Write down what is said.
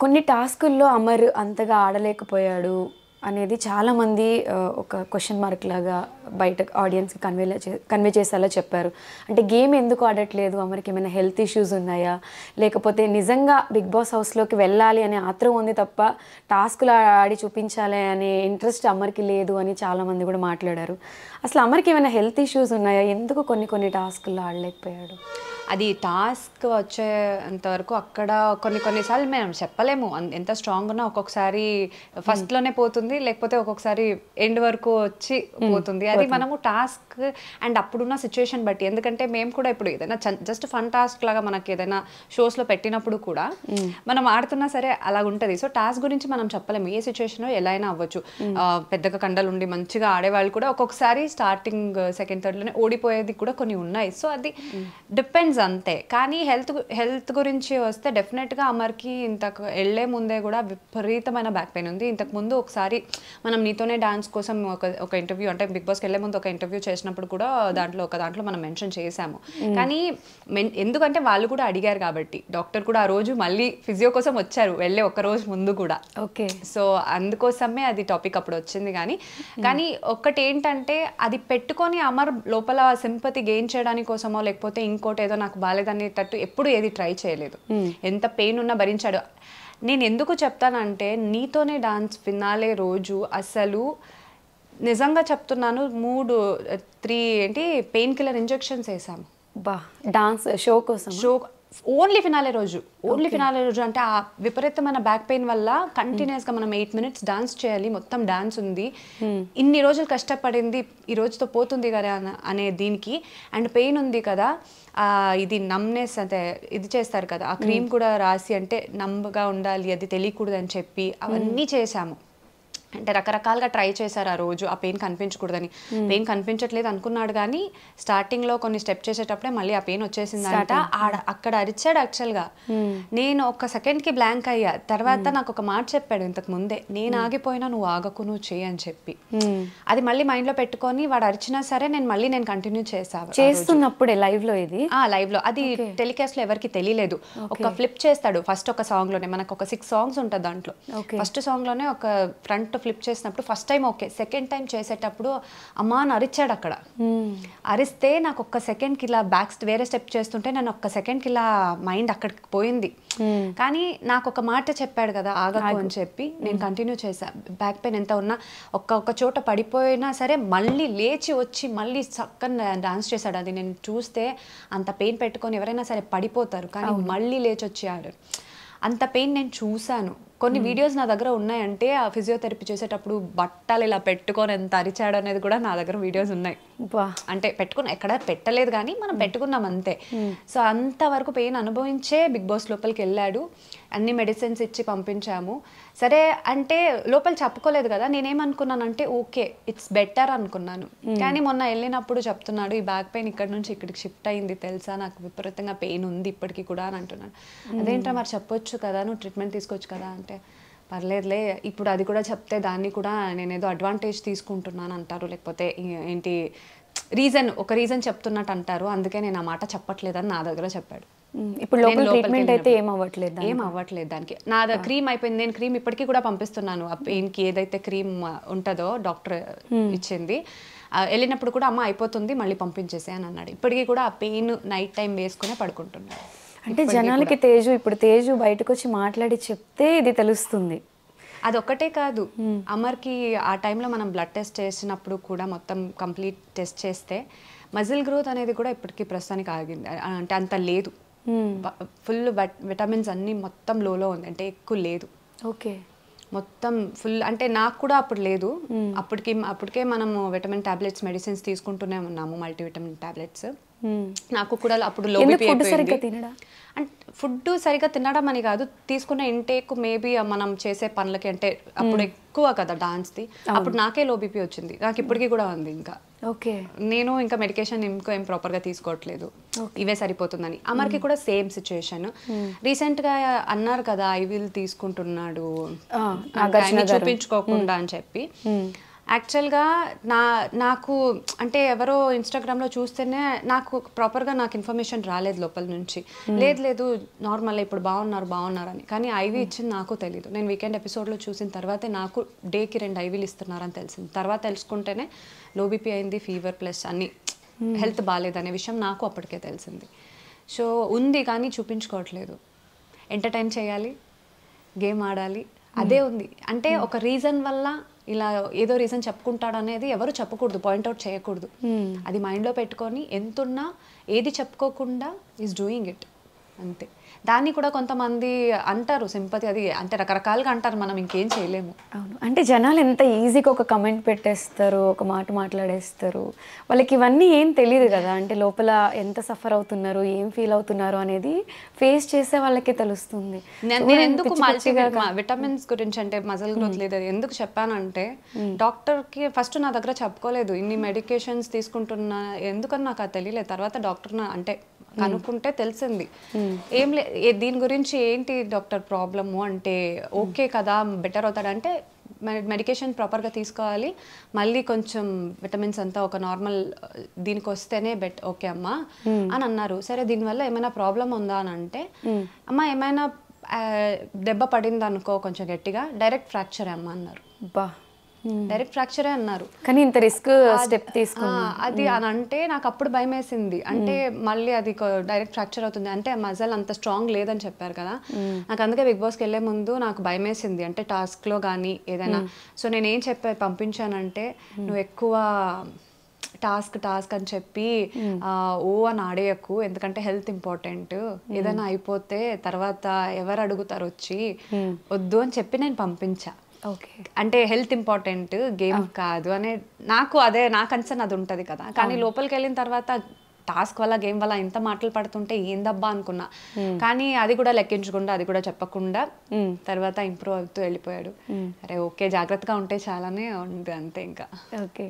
కొన్ని టాస్కుల్లో అమర్ అంతగా ఆడలేకపోయాడు అనేది చాలామంది ఒక క్వశ్చన్ మార్క్ లాగా బయట ఆడియన్స్కి కన్వే చేసేలా చెప్పారు. అంటే గేమ్ ఎందుకు ఆడట్లేదు, అమర్కి ఏమైనా హెల్త్ ఇష్యూస్ ఉన్నాయా, లేకపోతే నిజంగా బిగ్ బాస్ హౌస్లోకి వెళ్ళాలి అనే ఆత్రం ఉంది తప్ప టాస్కులు ఆడి చూపించాలి అనే ఇంట్రెస్ట్ అమర్కి లేదు అని చాలామంది కూడా మాట్లాడారు. అసలు అమర్కి ఏమైనా హెల్త్ ఇష్యూస్ ఉన్నాయా, ఎందుకు కొన్ని టాస్కుల్లో ఆడలేకపోయాడు? అది టాస్క్ వచ్చేంతవరకు అక్కడ కొన్నిసార్లు మేము చెప్పలేము. ఎంత స్ట్రాంగ్ ఉన్నా ఒక్కొక్కసారి ఫస్ట్లోనే పోతుంది, లేకపోతే ఒక్కొక్కసారి ఎండ్ వరకు వచ్చి పోతుంది. అది మనము టాస్క్ అండ్ అప్పుడున్న సిచ్యువేషన్ బట్టి. ఎందుకంటే మేము కూడా ఇప్పుడు ఏదైనా జస్ట్ ఫన్ టాస్క్ లాగా మనకి ఏదైనా షోస్లో పెట్టినప్పుడు కూడా మనం ఆడుతున్నా సరే అలా ఉంటుంది. సో టాస్క్ గురించి మనం చెప్పలేము, ఏ సిచ్యువేషన్లో ఎలా అయినా అవ్వచ్చు. పెద్దగా కండలు ఉండి మంచిగా ఆడేవాళ్ళు కూడా ఒక్కొక్కసారి స్టార్టింగ్ సెకండ్ థర్డ్లోనే ఓడిపోయేది కూడా కొన్ని ఉన్నాయి. సో అది డిపెండ్స్ అంతే. కానీ హెల్త్ గురించి వస్తే డెఫినెట్గా అమర్కి ఇంతకు వెళ్లే ముందే కూడా విపరీతమైన బ్యాక్ పెయిన్ ఉంది. ఇంతకు ముందు ఒకసారి మనం నీతోనే డాన్స్ కోసం ఒక ఇంటర్వ్యూ, అంటే బిగ్ బాస్కి వెళ్లే ముందు ఒక ఇంటర్వ్యూ చేసినప్పుడు కూడా దాంట్లో మనం మెన్షన్ చేసాము. కానీ ఎందుకంటే వాళ్ళు కూడా అడిగారు కాబట్టి డాక్టర్ కూడా ఆ రోజు మళ్ళీ ఫిజియో కోసం వచ్చారు, వెళ్ళే ఒక రోజు ముందు కూడా. ఓకే, సో అందుకోసమే అది టాపిక్ అప్పుడు వచ్చింది. కానీ ఒక్కటి ఏంటంటే అది పెట్టుకొని అమర్ లోపల సింపతి గెయిన్ చేయడానికి కోసమో లేకపోతే ఇంకోటి ఏదో నాకు బాలేదనేటట్టు ఎప్పుడు ఏది ట్రై చేయలేదు. ఎంత పెయిన్ ఉన్నా భరించాడు. నేను ఎందుకు చెప్తానంటే నీతోనే డాన్స్ ఫినాలే రోజు అసలు నిజంగా చెప్తున్నాను 3 పెయిన్ కిల్లర్ ఇంజెక్షన్స్ వేసాము. డాన్స్ షో కోసం, ఓన్లీ ఫినాలే రోజు అంటే ఆ విపరీతమైన బ్యాక్ పెయిన్ వల్ల కంటిన్యూస్గా మనం 8 minutes డాన్స్ చేయాలి, మొత్తం డాన్స్ ఉంది, ఇన్ని రోజులు కష్టపడింది ఈ రోజుతో పోతుంది కదా అనే దీనికి. అండ్ పెయిన్ ఉంది కదా, ఇది నమ్నెస్ అంటే ఇది చేస్తారు కదా, ఆ క్రీమ్ కూడా రాసి అంటే నమ్మగా ఉండాలి, అది తెలియకూడదు అని చెప్పి అవన్నీ చేశాము. అంటే రకరకాలుగా ట్రై చేశారు ఆ రోజు, ఆ పెయిన్ కనిపించకూడదని. పెయిన్ కనిపించట్లేదు అనుకున్నాడు, కానీ స్టార్టింగ్లో కొన్ని స్టెప్ చేసేటప్పుడే మళ్ళీ ఆ పెయిన్ వచ్చేసిందంట. అక్కడ అరిచాడు యాక్చువల్గా. నేను ఒక సెకండ్కి బ్లాంక్ అయ్యా. తర్వాత నాకు ఒక మాట చెప్పాడు ఇంతకు ముందే, నేను ఆగిపోయినా నువ్వు ఆగకు, నువ్వు చేయి అని చెప్పి. అది మళ్ళీ మైండ్లో పెట్టుకొని వాడు అరిచినా సరే నేను కంటిన్యూ చేస్తున్నప్పుడే లైవ్లో లైవ్లో అది టెలికాస్ట్లో ఎవరికి తెలియలేదు. ఒక ఫ్లిప్ చేస్తాడు ఫస్ట్ ఒక సాంగ్లోనే, మనకు ఒక 6 songs ఉంటుంది దాంట్లో. ఫస్ట్ సాంగ్లోనే ఒక ఫ్రంట్ ఫ్లిప్ చేసినప్పుడు first time okay, second time చేసేటప్పుడు అమ్మా అని అరిచాడు అక్కడ. అరిస్తే నాకు ఒక్క సెకండ్కి ఇలా వేరే స్టెప్ చేస్తుంటే నేను ఒక్క సెకండ్కి ఇలా మైండ్ అక్కడికి పోయింది. కానీ నాకు ఒక మాట చెప్పాడు కదా ఆగకు అని చెప్పి, నేను కంటిన్యూ చేశా. బ్యాక్ పెయిన్ ఎంత ఉన్నా ఒక్క చోట పడిపోయినా సరే మళ్ళీ లేచి వచ్చి మళ్ళీ చక్కగా డాన్స్ చేశాడు. అది నేను చూస్తే అంత పెయిన్ పెట్టుకొని ఎవరైనా సరే పడిపోతారు, కానీ మళ్ళీ లేచి వచ్చాడు. అంత పెయిన్ నేను చూశాను. కొన్ని వీడియోస్ నా దగ్గర ఉన్నాయంటే ఆ ఫిజియోథెరపీ చేసేటప్పుడు బట్టలు ఇలా పెట్టుకొని ఎంత అరిచాడు అనేది కూడా నా దగ్గర వీడియోస్ ఉన్నాయి. అంటే పెట్టుకుని ఎక్కడ పెట్టలేదు, కానీ మనం పెట్టుకున్నాం అంతే. సో అంతవరకు పెయిన్ అనుభవించే బిగ్ బాస్ లోపలికి వెళ్ళాడు. అన్ని మెడిసిన్స్ ఇచ్చి పంపించాము. సరే అంటే లోపల చెప్పుకోలేదు కదా, నేనేమనుకున్నానంటే ఓకే ఇట్స్ బెటర్ అనుకున్నాను. కానీ మొన్న వెళ్ళినప్పుడు చెప్తున్నాడు, ఈ బ్యాక్ పెయిన్ ఇక్కడ నుంచి ఇక్కడికి షిఫ్ట్ అయింది తెలుసా, నాకు విపరీతంగా పెయిన్ ఉంది ఇప్పటికీ కూడా అని అంటున్నాడు. అదేంటో మరి చెప్పొచ్చు కదా, నువ్వు ట్రీట్మెంట్ తీసుకోవచ్చు కదా అంటే, పర్లేదులే ఇప్పుడు అది కూడా చెప్తే దాన్ని కూడా నేనేదో అడ్వాంటేజ్ తీసుకుంటున్నాను అంటారు, లేకపోతే ఏంటి ఒక రీజన్ చెప్తున్నట్టు అంటారు, అందుకే నేను ఆ మాట చెప్పట్లేదని నా దగ్గర చెప్పాడు. ఇప్పుడు ట్రీట్మెంట్ అయితే ఏం అవ్వట్లేదు దానికి. నా క్రీమ్ అయిపోయింది, నేను క్రీమ్ ఇప్పటికీ కూడా పంపిస్తున్నాను. ఆ పెయిన్కి ఏదైతే క్రీమ్ ఉంటుందో డాక్టర్ ఇచ్చింది, వెళ్ళినప్పుడు కూడా అమ్మ అయిపోతుంది మళ్ళీ పంపించేసే అని అన్నాడు. ఇప్పటికీ కూడా ఆ పెయిన్ నైట్ టైం వేసుకునే పడుకుంటున్నాడు. అంటే జనాలకి తేజు బయటకు వచ్చి మాట్లాడి చెప్తే ఇది తెలుస్తుంది. అదొక్కటే కాదు, అమర్కి ఆ టైంలో మనం బ్లడ్ టెస్ట్ చేసినప్పుడు కూడా మొత్తం కంప్లీట్ టెస్ట్ చేస్తే మజిల్ గ్రోత్ అనేది కూడా ఇప్పటికీ ప్రస్తుతానికి ఆగింది. అంటే అంత లేదు, ఫుల్ విటమిన్స్ అన్నీ మొత్తం లోలో ఉంది, అంటే ఎక్కువ లేదు. ఓకే, మొత్తం ఫుల్. అంటే నాకు కూడా అప్పుడు లేదు, అప్పటికే మనము విటమిన్ టాబ్లెట్స్ మెడిసిన్స్ తీసుకుంటూనే ఉన్నాము, మల్టీవిటమిన్ టాబ్లెట్స్. నాకు కూడా అప్పుడు లో బీపీ అయిపోయింది. అంటే ఫుడ్ సరిగ్గా తినడం అని కాదు, తీసుకున్న ఇంటేక్ మేబీ మనం చేసే పనులకి, అంటే అప్పుడు ఎక్కువ కదా డాన్స్ది, అప్పుడు నాకే లో బీపీ వచ్చింది, నాకు ఇప్పటికీ కూడా ఉంది. ఇంకా ఓకే, నేను ఇంకా మెడికేషన్ ఏం ప్రాపర్గా తీసుకోవట్లేదు, ఇవే సరిపోతుందని. అమర్కి కూడా సేమ్ సిచ్యుయేషన్. రీసెంట్గా అన్నారు కదా ఐవిల్ తీసుకుంటున్నాడు చూపించుకోకుండా అని చెప్పి. యాక్చువల్గా నాకు అంటే ఎవరో ఇన్స్టాగ్రామ్లో చూస్తేనే నాకు ప్రాపర్గా నాకు ఇన్ఫర్మేషన్ రాలేదు లోపల నుంచి. లేదు నార్మల్ ఇప్పుడు బాగున్నారు అని. కానీ ఐవీ ఇచ్చింది నాకు తెలీదు. నేను వీకెండ్ ఎపిసోడ్లో చూసిన తర్వాతే నాకు డేకి 2 ఐవీలు ఇస్తున్నారని తెలిసింది. తర్వాత తెలుసుకుంటేనే లో బీపీ అయింది, ఫీవర్ ప్లస్ అన్ని హెల్త్ బాగాలేదనే విషయం నాకు అప్పటికే తెలిసింది. సో ఉంది కానీ చూపించుకోవట్లేదు. ఎంటర్టైన్ చేయాలి, గేమ్ ఆడాలి, అదే ఉంది. అంటే ఒక రీజన్ వల్ల ఇలా ఏదో రీజన్ చెప్పుకుంటాడు అనేది ఎవరు చెప్పకూడదు, పాయింట్అవుట్ చేయకూడదు. అది మైండ్లో పెట్టుకొని ఎంతున్నా ఏది చెప్పుకోకుండా ఈజ్ డూయింగ్ ఇట్ అంతే. దాన్ని కూడా కొంతమంది అంటారు సింపతి, అది అంటే రకరకాలుగా అంటారు, మనం ఇంకేం చేయలేము. అవును, అంటే జనాలు ఎంత ఈజీగా ఒక కమెంట్ పెట్టేస్తారు, ఒక మాట మాట్లాడేస్తారు. వాళ్ళకి ఇవన్నీ ఏం తెలియదు కదా, అంటే లోపల ఎంత సఫర్ అవుతున్నారు, ఏం ఫీల్ అవుతున్నారు అనేది ఫేస్ చేసే వాళ్ళకే తెలుస్తుంది. నేను ఎందుకు విటమిన్స్ గురించి అంటే మజిల్ గ్రోత్ లేదు అది ఎందుకు చెప్పానంటే, డాక్టర్కి ఫస్ట్ నా దగ్గర చెప్పుకోలేదు ఇన్ని మెడికేషన్స్ తీసుకుంటున్నా ఎందుకని నాకు అది తెలియలేదు. తర్వాత డాక్టర్ అంటే కనుక్కుంటే తెలిసింది. ఏం దీని గురించి ఏంటి డాక్టర్ ప్రాబ్లము అంటే, ఓకే కదా బెటర్ అవుతాడంటే మెడికేషన్ ప్రాపర్గా తీసుకోవాలి, మళ్ళీ కొంచెం విటమిన్స్ అంతా ఒక నార్మల్ దీనికి వస్తేనే ఓకే అమ్మా అని అన్నారు. సరే దీనివల్ల ఏమైనా ప్రాబ్లం ఉందా అని అంటే, అమ్మ ఏమైనా దెబ్బ పడింది అనుకో కొంచెం గట్టిగా, డైరెక్ట్ ఫ్రాక్చర్ అమ్మ అన్నారు. డైరెక్ట్ ఫ్రాక్చరే అన్నారు. కానీ ఇంత రిస్క్ స్టెప్ తీసుకున్నా అది అని అంటే నాకు అప్పుడు భయం వేసింది. అంటే మళ్ళీ అది డైరెక్ట్ ఫ్రాక్చర్ అవుతుంది అంటే మజల్ అంత స్ట్రాంగ్ లేదని చెప్పారు కదా. నాకు అందుకే బిగ్ బాస్కి వెళ్ళే ముందు నాకు భయం వేసింది, అంటే టాస్క్లో కానీ ఏదైనా. సో నేను ఏం పంపించానంటే, నువ్వు ఎక్కువ టాస్క్ అని చెప్పి అని ఆడేయకు, ఎందుకంటే హెల్త్ ఇంపార్టెంట్, ఏదైనా అయిపోతే తర్వాత ఎవరు అడుగుతారు వచ్చి, వద్దు అని చెప్పి నేను పంపించా. ఓకే, అంటే హెల్త్ ఇంపార్టెంట్, గేమ్ కాదు అనే నాకు నా కన్సర్న్ అది ఉంటుంది కదా. కానీ లోపలికి వెళ్ళిన తర్వాత టాస్క్ వల్ల గేమ్ వల్ల ఇంత మాటలు పడుతుంటే ఏందబ్బా అనుకున్నా. కానీ అది కూడా లెక్కించకుండా, అది కూడా చెప్పకుండా తర్వాత ఇంప్రూవ్ అవుతూ వెళ్ళిపోయాడు. అరే ఓకే జాగ్రత్తగా ఉంటే చాలానే ఉంది అంతే ఇంకా. ఓకే.